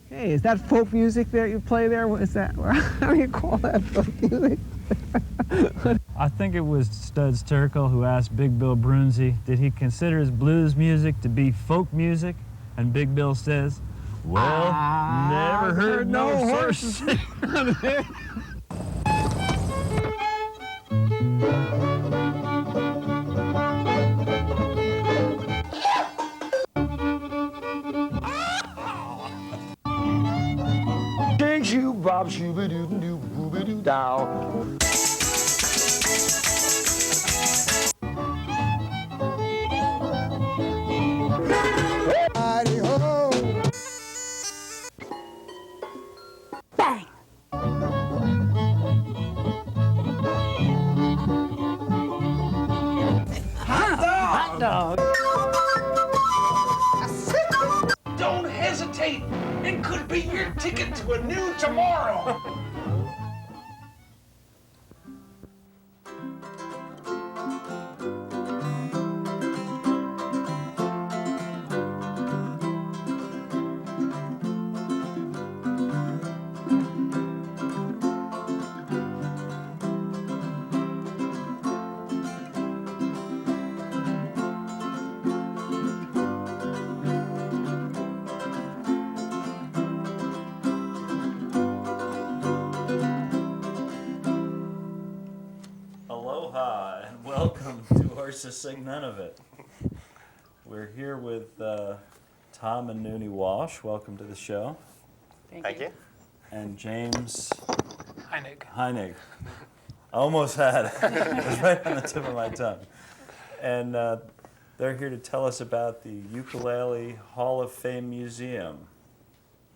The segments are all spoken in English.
Hey, is that folk music that you play there? What is that? How do you call that folk music? I think it was Studs Terkel who asked Big Bill Brunzi, did he consider his blues music to be folk music? And Big Bill says, well, never heard no horses. Shake shoe bob shooby doo doo booby doo dow. Bang! Hot dog! Don't hesitate. It could be your ticket to a new tomorrow. Aloha and welcome to Horses Sing None of It. We're here with Tom and Nuni Walsh. Welcome to the show. Thank you. And James Heinig. Heinig. I almost had it. It was right on the tip of my tongue. And they're here to tell us about the Ukulele Hall of Fame Museum.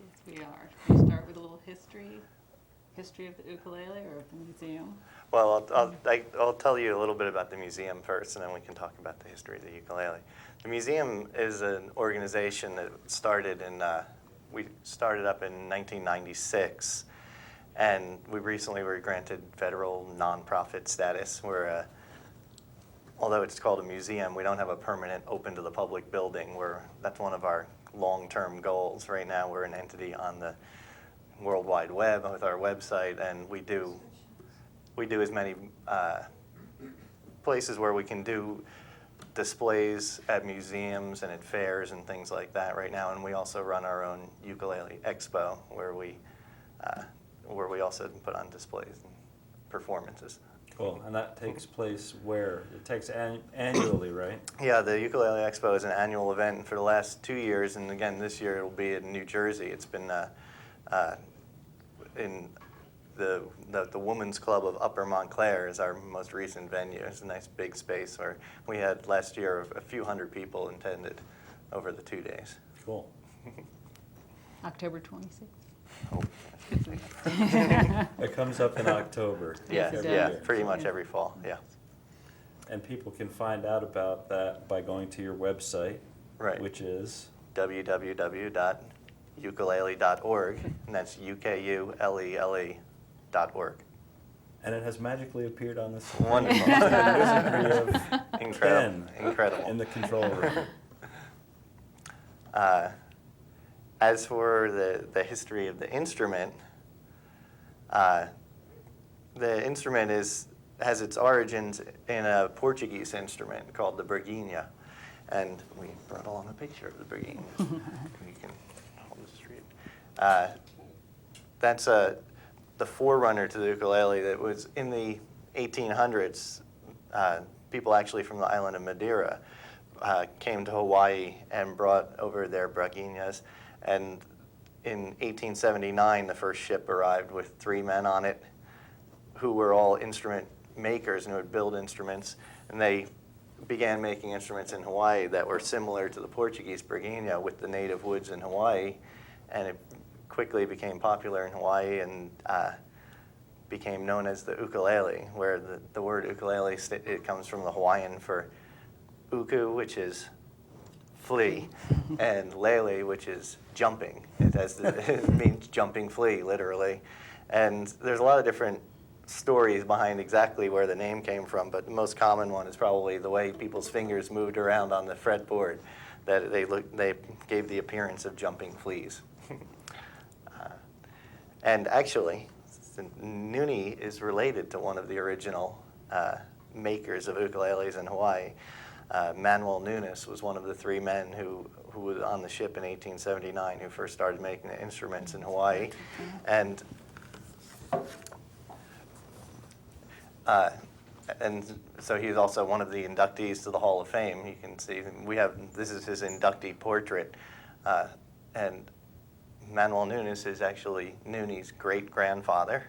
Yes, we are. Can we start with a little history of the ukulele or of the museum? Well, I'll tell you a little bit about the museum first, and then we can talk about the history of the ukulele. The museum is an organization that we started up in 1996, and we recently were granted federal nonprofit status. Although it's called a museum, we don't have a permanent open to the public building. That's one of our long-term goals. Right now, we're an entity on the World Wide Web with our website, and we do as many places where we can do displays at museums and at fairs and things like that right now. And we also run our own ukulele expo where we also put on displays and performances. Cool. And that takes place where? It takes annually, right? Yeah, the Ukulele Expo is an annual event for the last 2 years, and again this year it'll be in New Jersey. It's been in the Women's Club of Upper Montclair is our most recent venue. It's a nice big space where we had last year a few hundred people attended over the 2 days. Cool. October 26th. Oh. It comes up in October. Yes, it Yeah, does. pretty much every fall, yeah. And people can find out about that by going to your website, Right. which is www.ukulele.org, and that's UKULELE.org. and it has magically appeared on this Wonderful. wizardry of Incredible. pen Incredible. in the control room. As for the history of the instrument has its origins in a Portuguese instrument called the briguinha, and we brought along a picture of the briguinha. You can hold this straight. That's the forerunner to the ukulele. That was in the 1800s. People actually from the island of Madeira came to Hawaii and brought over their briguinhas. And in 1879, the first ship arrived with 3 men on it who were all instrument makers and would build instruments. And they began making instruments in Hawaii that were similar to the Portuguese briguinha with the native woods in Hawaii. And it quickly became popular in Hawaii and became known as the ukulele, where the word ukulele, it comes from the Hawaiian for uku, which is flea, and lele, which is jumping. It means jumping flea, literally. And there's a lot of different stories behind exactly where the name came from, but the most common one is probably the way people's fingers moved around on the fretboard, that they gave the appearance of jumping fleas. And actually, Nuni is related to one of the original makers of ukuleles in Hawaii. Manuel Nunes was one of the three men who was on the ship in 1879 who first started making the instruments in Hawaii. And so he's also one of the inductees to the Hall of Fame. You can see this is his inductee portrait, and Manuel Nunes is actually Nuni's great-grandfather.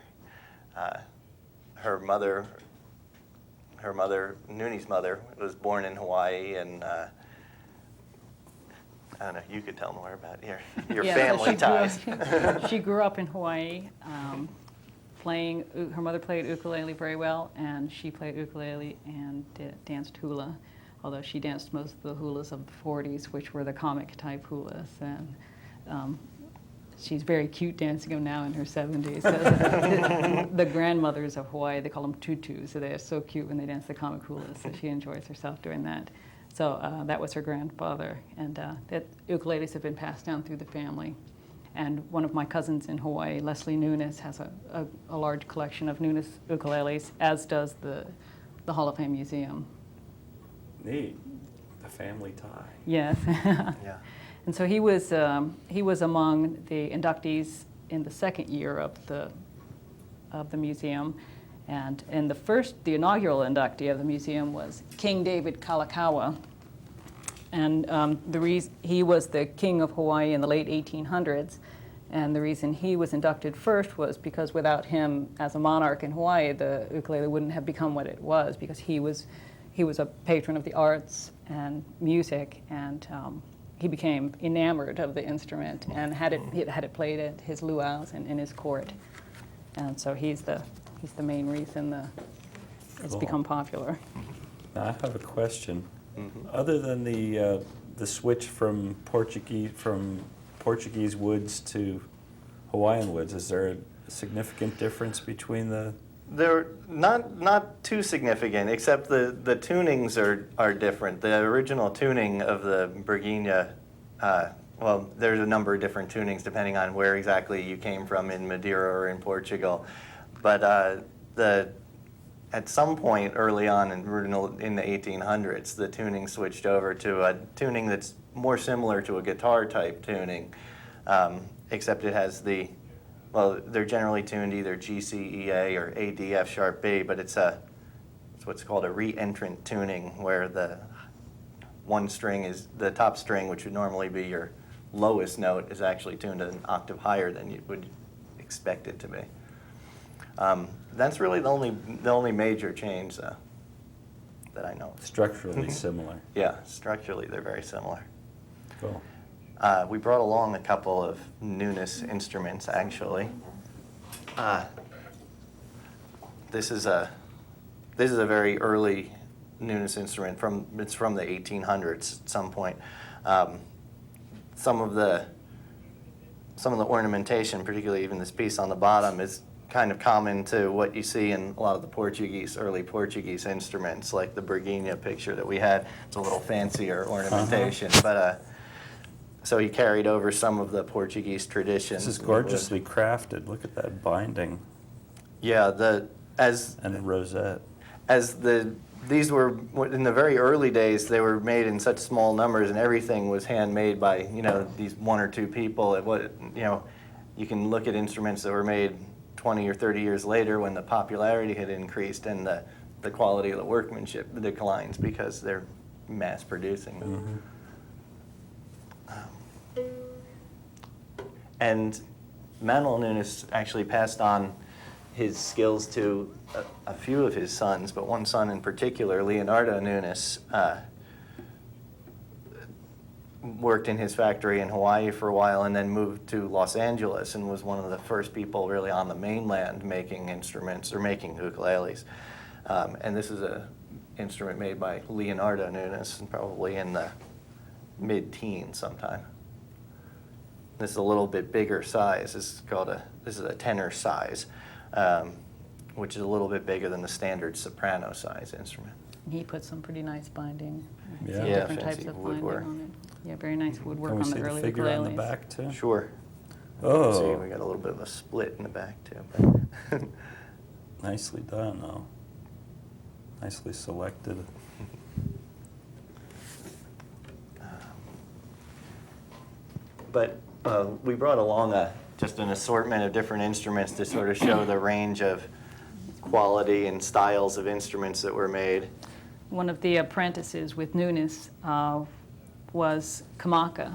Her mother, Nuni's mother, was born in Hawaii, and I don't know. You could tell more about your family ties. She grew up in Hawaii. Her mother played ukulele very well, and she played ukulele and danced hula, although she danced most of the hulas of the 40s, which were the comic type hulas. And she's very cute dancing them now in her 70s. So the grandmothers of Hawaii, they call them tutus, so they're so cute when they dance the comic hulas, so she enjoys herself doing that. So that was her grandfather, and ukuleles have been passed down through the family. And one of my cousins in Hawaii, Leslie Nunes, has a large collection of Nunes ukuleles, as does the Hall of Fame Museum. Neat. The family tie. Yes. Yeah. And so he was among the inductees in the second year of the museum. And in the inaugural inductee of the museum was King David Kalakaua. And he was the king of Hawaii in the late 1800s. And the reason he was inducted first was because without him as a monarch in Hawaii, the ukulele wouldn't have become what it was, because he was a patron of the arts and music, and he became enamored of the instrument and had it played at his luau's and in his court. And so he's the main reason it's become popular. Now I have a question. Other than the switch from Portuguese woods to Hawaiian woods, is there a significant difference between the? They're not too significant, except the tunings are different. The original tuning of the Berguinha, well, there's a number of different tunings depending on where exactly you came from in Madeira or in Portugal, but at some point early on in the 1800s, the tuning switched over to a tuning that's more similar to a guitar type tuning, except it has they're generally tuned either G, C, E, A, or A, D, F sharp B, but it's what's called a re-entrant tuning, where the one string is the top string, which would normally be your lowest note, is actually tuned an octave higher than you would expect it to be. That's really the only major change, though, that I know. Structurally similar. Yeah, structurally they're very similar. Cool. We brought along a couple of Nunes instruments, actually. This is a very early Nunes instrument. It's from the 1800s at some point. Some of the ornamentation, particularly even this piece on the bottom, is kind of common to what you see in a lot of the early Portuguese instruments, like the Berguinha picture that we had. It's a little fancier ornamentation, but so he carried over some of the Portuguese traditions. This is gorgeously crafted. Look at that binding. Yeah, and the rosette. These were in the very early days. They were made in such small numbers, and everything was handmade by these one or two people. You can look at instruments that were made 20 or 30 years later, when the popularity had increased and the quality of the workmanship declines because they're mass producing them. And Manuel Nunes actually passed on his skills to a few of his sons, but one son in particular, Leonardo Nunes, worked in his factory in Hawaii for a while and then moved to Los Angeles and was one of the first people really on the mainland making instruments or making ukuleles. And this is an instrument made by Leonardo Nunes, probably in the mid-teens sometime. This is a little bit bigger size. This is a tenor size, which is a little bit bigger than the standard soprano size instrument. He put some pretty nice binding, Yeah. different fancy types of woodwork. binding on it. Yeah, very nice woodwork Can we on see the early the figure on the ukuleles. back too? Sure. Oh. See, we got a little bit of a split in the back too. But Nicely done, though. Nicely selected. But we brought along just an assortment of different instruments to sort of show the range of quality and styles of instruments that were made. One of the apprentices with Nunis was Kamaka.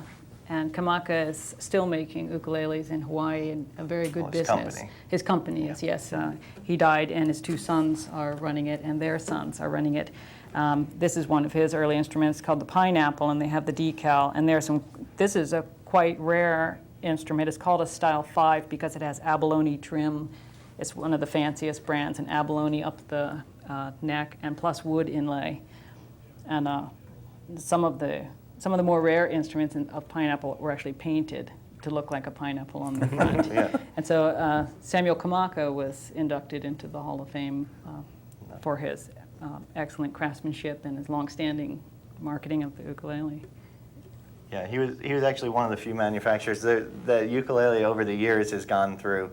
And Kamaka is still making ukuleles in Hawaii in a very good his business. company. His company is, yes. He died and his two sons are running it and their sons are running it. This is one of his early instruments called the pineapple, and they have the decal. And this is a quite rare instrument. It's called a Style 5 because it has abalone trim. It's one of the fanciest brands, and abalone up the neck, and plus wood inlay. And some of the more rare instruments of pineapple were actually painted to look like a pineapple on the front. Yeah. And so Samuel Kamaka was inducted into the Hall of Fame for his excellent craftsmanship and his long-standing marketing of the ukulele. Yeah, he was actually one of the few manufacturers. The ukulele over the years has gone through,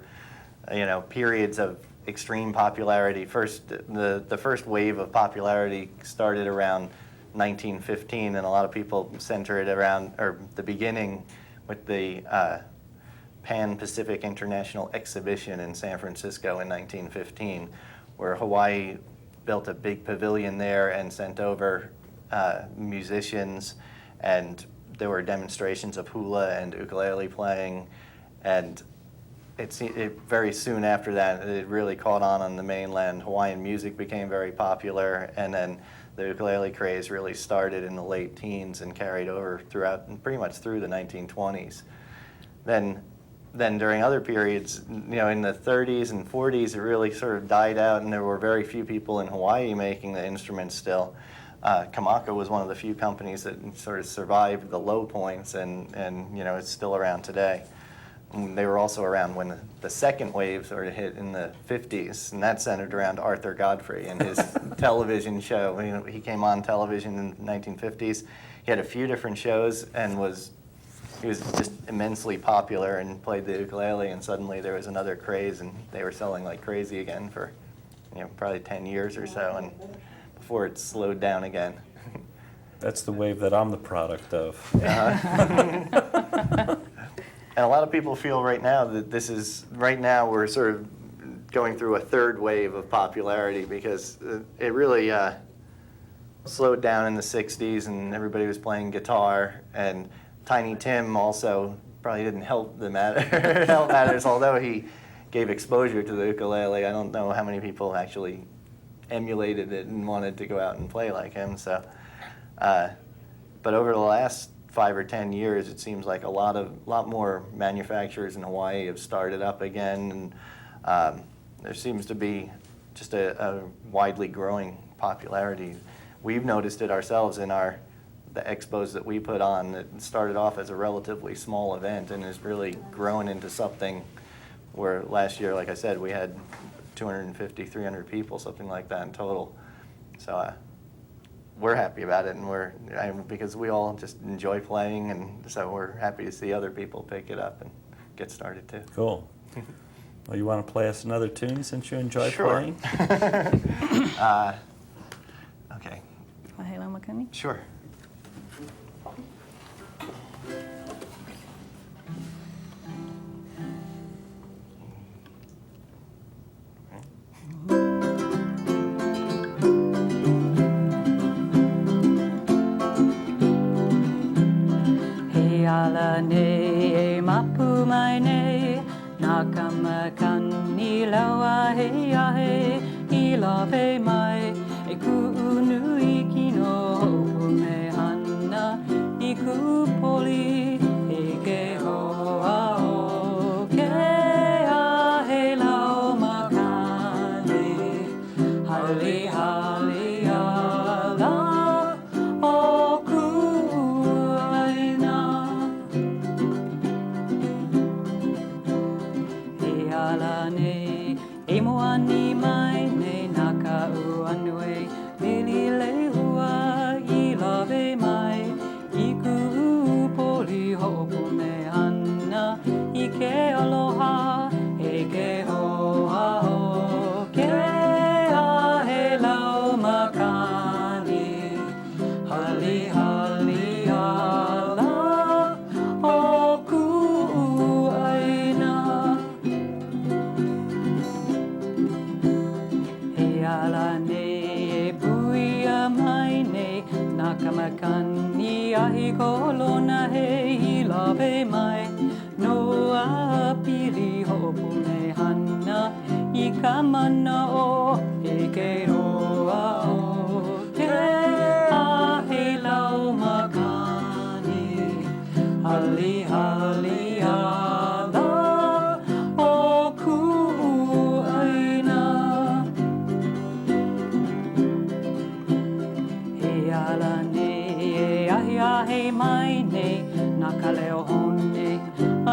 periods of extreme popularity. First, the first wave of popularity started around 1915, and a lot of people center it around, or the beginning with the Pan-Pacific International Exhibition in San Francisco in 1915, where Hawaii built a big pavilion there and sent over musicians, and there were demonstrations of hula and ukulele playing, and it very soon after that, it really caught on the mainland. Hawaiian music became very popular, and then the ukulele craze really started in the late teens and carried over pretty much through the 1920s. Then during other periods, in the 30s and 40s, it really sort of died out, and there were very few people in Hawaii making the instruments still. Kamaka was one of the few companies that sort of survived the low points, and it's still around today. And they were also around when the second wave sort of hit in the 50s, and that centered around Arthur Godfrey and his television show. He came on television in the 1950s. He had a few different shows, and he was just immensely popular and played the ukulele, and suddenly there was another craze, and they were selling like crazy again for probably 10 years or so, and before it slowed down again. That's the wave that I'm the product of. And a lot of people feel right now that we're sort of going through a third wave of popularity, because it really slowed down in the 60s, and everybody was playing guitar, and Tiny Tim also probably didn't help matters, although he gave exposure to the ukulele. I don't know how many people actually emulated it and wanted to go out and play like him. So, but over the last 5 or 10 years, it seems like a lot more manufacturers in Hawaii have started up again, and there seems to be just a widely growing popularity. We've noticed it ourselves in the expos that we put on. It started off as a relatively small event and has really grown into something where last year, like I said, we had 250, 300 people, something like that in total. So we're happy about it, and because we all just enjoy playing, and so we're happy to see other people pick it up and get started too. Cool. Well, you want to play us another tune since you enjoy playing? Okay. Mahela Makani? Sure. Ala ne e mapu mai ne nā kamakani lawa he ahe I lawe mai e ku'unu ki no hopu me hana I kupoli e ke hoa o ke ahe lau makani hale hale ala o kuaina ala ne e moani mai ne naka u anue mili le hua I lawe mai I ku poli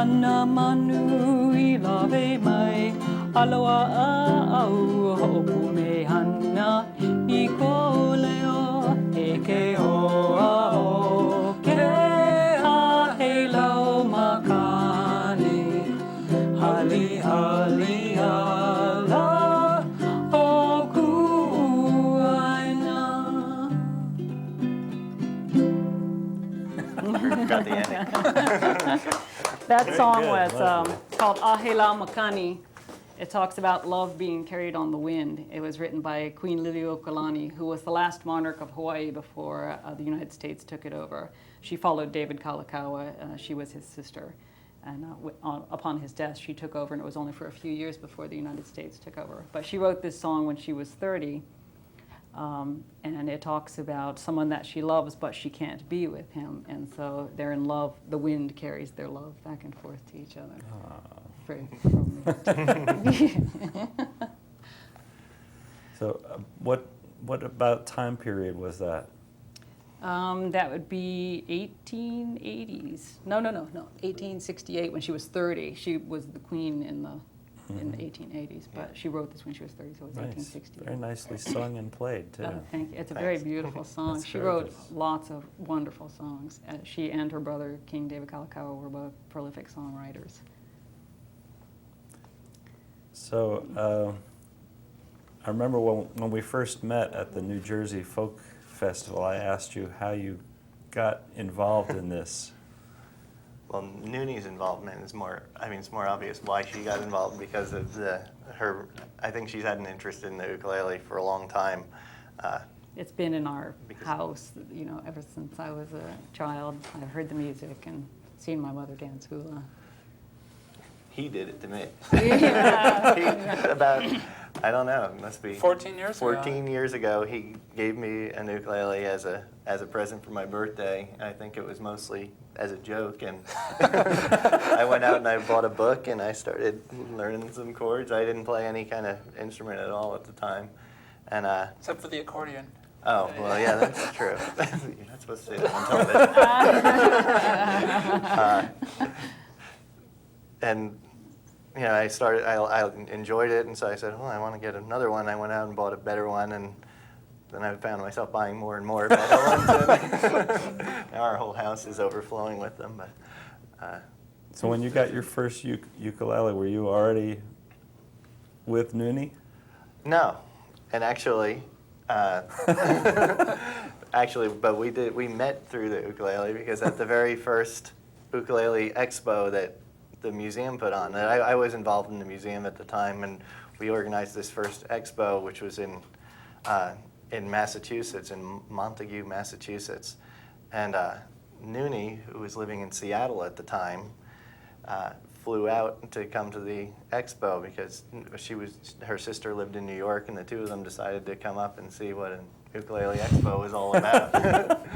hana manu I lawe mai aloha a au ho'opu me hana I ko leo e ke hoa o ke a he lau makani hali hali hala o kuaina. Got the ending. That song good, was lovely. called Ahela Makani. It talks about love being carried on the wind. It was written by Queen Liliuokalani, who was the last monarch of Hawaii before the United States took it over. She followed David Kalakaua. She was his sister. And upon his death, she took over, and it was only for a few years before the United States took over. But she wrote this song when she was 30. And it talks about someone that she loves, but she can't be with him. And so they're in love. The wind carries their love back and forth to each other. Very romantic. So what about time period was that? That would be 1880s. No, 1868 when she was 30. She was the queen in the 1880s, but she wrote this when she was 30, so it was Nice. 1868. Very nicely sung and played, too. Oh, thank you. It's a very beautiful song. That's She wrote gorgeous. lots of wonderful songs. She and her brother, King David Kalakaua, were both prolific songwriters. So I remember when we first met at the New Jersey Folk Festival, I asked you how you got involved in this. Well, Nuni's involvement is more, it's more obvious why she got involved because of I think she's had an interest in the ukulele for a long time. It's been in our house, ever since I was a child. I've heard the music and seen my mother dance hula. He did it to me. Yeah. About, I don't know, it must be 14 years ago. 14 years ago, he gave me an ukulele as a present for my birthday. I think it was mostly as a joke, and I went out and I bought a book and I started learning some chords. I didn't play any kind of instrument at all at the time, and Except for the accordion. oh well, yeah, that's true. You're not supposed to say that on television. And I enjoyed it, and so I said, well, I want to get another one. I went out and bought a better one, and then I found myself buying more and more better ones. And now our whole house is overflowing with them. But So when you got your first ukulele, were you already with Nuni? no, and actually, but we met through the ukulele because at the very first ukulele expo that the museum put on, and I was involved in the museum at the time, and we organized this first expo, which was in Massachusetts, in Montague, Massachusetts. And Nuni, who was living in Seattle at the time, flew out to come to the expo because her sister lived in New York, and the two of them decided to come up and see what an ukulele expo was all about.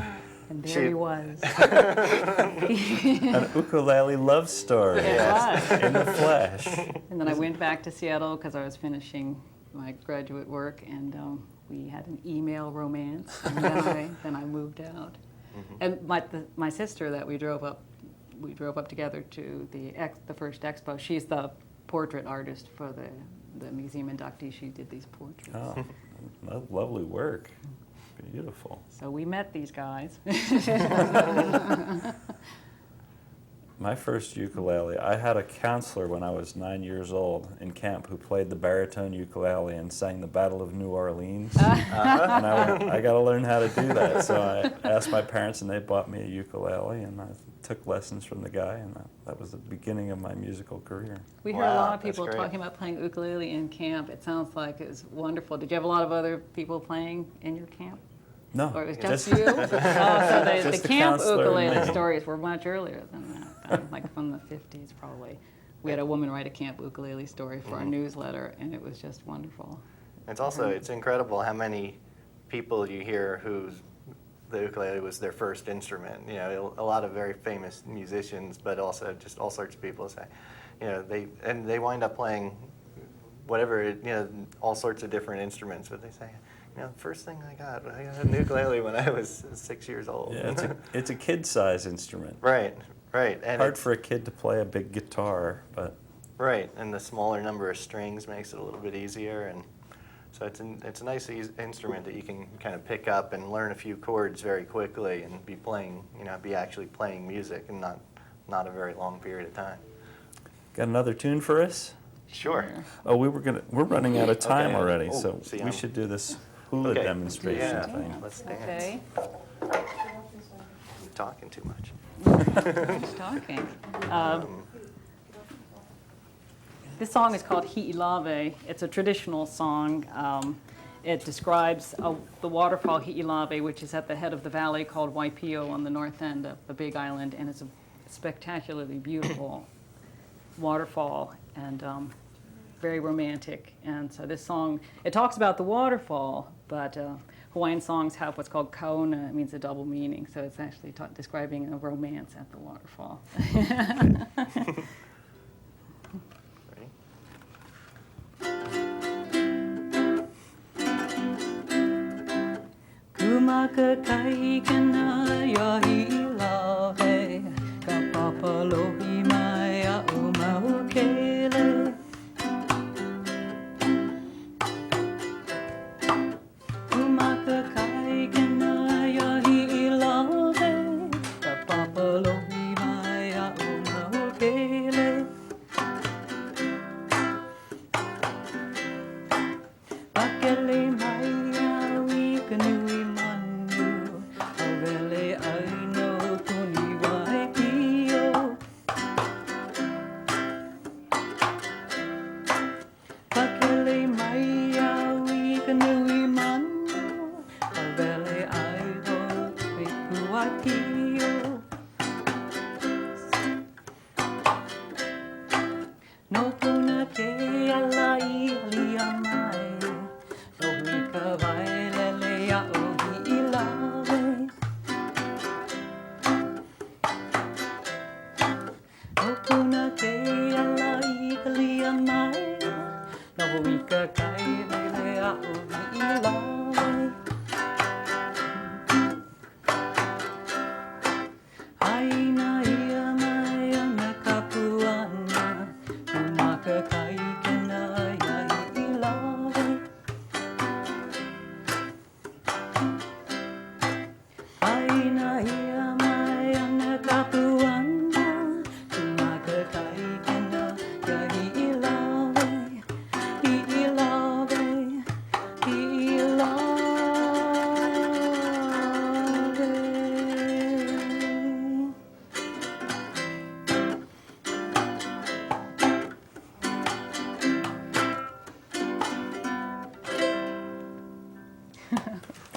And there he was. An ukulele love story It was. in the flesh. And then I went back to Seattle because I was finishing my graduate work, and we had an email romance, and then I moved out. Mm-hmm. And my sister that we drove up together to the first expo. She's the portrait artist for the museum inductee. She did these portraits. Oh, lovely work. Beautiful. So we met these guys. My first ukulele, I had a counselor when I was 9 years old in camp who played the baritone ukulele and sang the Battle of New Orleans. And I went, I got to learn how to do that. So I asked my parents, and they bought me a ukulele, and I took lessons from the guy, and that was the beginning of my musical career. We heard a lot of that's people great. talking about playing ukulele in camp. It sounds like it was wonderful. Did you have a lot of other people playing in your camp? No, Or it was just you? Oh, so Just the the camp counselor and ukulele me. stories were much earlier than that, like from the 50s probably. We had a woman write a camp ukulele story for our newsletter, and it was just wonderful. It's incredible how many people you hear whose the ukulele was their first instrument. A lot of very famous musicians, but also just all sorts of people say, they wind up playing whatever, all sorts of different instruments, but they say, the first thing I got an ukulele when I was 6 years old. Yeah, it's a kid-size instrument. Right. Right, and Hard it's, for a kid to play a big guitar, but right, and the smaller number of strings makes it a little bit easier, and so it's a nice instrument that you can kind of pick up and learn a few chords very quickly and be playing, be actually playing music and not a very long period of time. got another tune for us? Sure. Oh, we're running out of time Okay. already, Oh, so see, we I'm- should do this hula Okay. demonstration Yeah, thing. let's dance. Okay, I'm talking too much. who's talking? This song is called Hi'ilave. It's a traditional song. It describes the waterfall Hi'ilave, which is at the head of the valley called Waipio on the north end of the Big Island, and it's a spectacularly beautiful waterfall and very romantic. And so this song, it talks about the waterfall, but Hawaiian songs have what's called kaona. It means a double meaning, so it's actually describing a romance at the waterfall. Ready? Kumaka kai kana ya Hi'ilave, ka papalohi mai a Ukulele. Kumaka kai kana ya Hi'ilave, ka papalohi mai a Ukulele. Akele mai au I kanui manu, auele aino kuni waipio. Akele mai au I kanui manu, auele aino kuni waipio. No puna ke alai lia mai, no mika vailele a o Hi'ilave. No puna ke alai lia mai, no mika vailele a o Hi'ilave. Aina ia mai ana kapuana, kumaka kai kena ia Hi'ilave. Aina ia mai ana kapuana, kumaka kai kena ia Hi'ilave. Hi'ilave, Hi'ilave.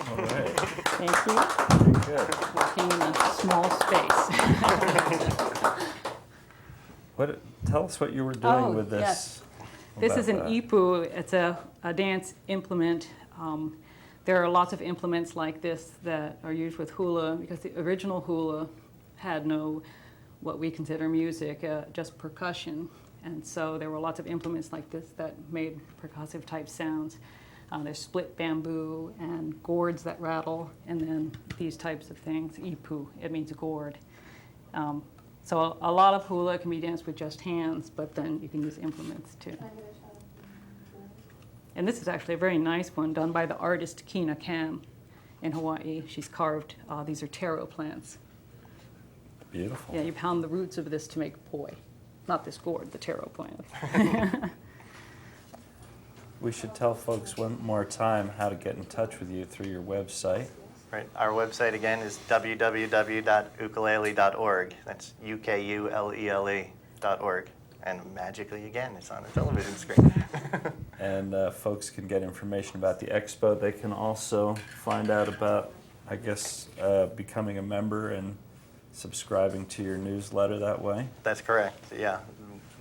All right, Thank you. good. Working in a small space. Tell us what you were doing with this. Yes. This is an about that. ipu. It's a dance implement. There are lots of implements like this that are used with hula because the original hula had no what we consider music, just percussion. And so there were lots of implements like this that made percussive type sounds. There's split bamboo and gourds that rattle, and then these types of things. Ipu, it means gourd. So a lot of hula can be danced with just hands, but then you can use implements too. And this is actually a very nice one done by the artist Kina Kam in Hawaii. She's carved, these are taro plants. Beautiful. Yeah, you pound the roots of this to make poi. Not this gourd, the taro plant. We should tell folks one more time how to get in touch with you through your website. Right. Our website again is www.ukulele.org. That's UKULELE.org. And magically again, it's on the television screen. And folks can get information about the expo. They can also find out about, I guess, becoming a member and subscribing to your newsletter that way. That's correct. Yeah,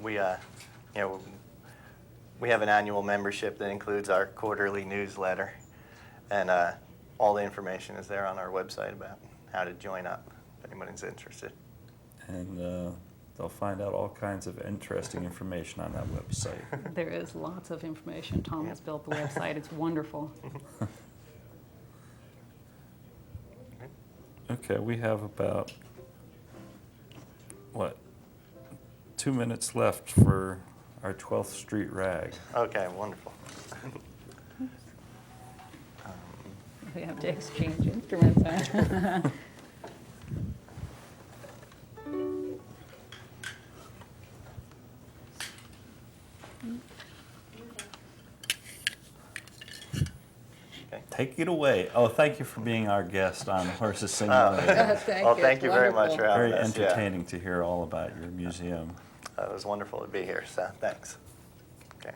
we we have an annual membership that includes our quarterly newsletter, and all the information is there on our website about how to join up if anybody's interested. And they'll find out all kinds of interesting information on that website. There is lots of information. Tom has built the website. It's wonderful. Okay, we have about what, 2 minutes left for our 12th Street Rag. Okay, wonderful. We have to exchange instruments, huh? Take it away. Oh, thank you for being our guest on Horses Sing Money. Thank you very much for having Very us. Yeah. entertaining to hear all about your museum. It was wonderful to be here, so thanks. Okay.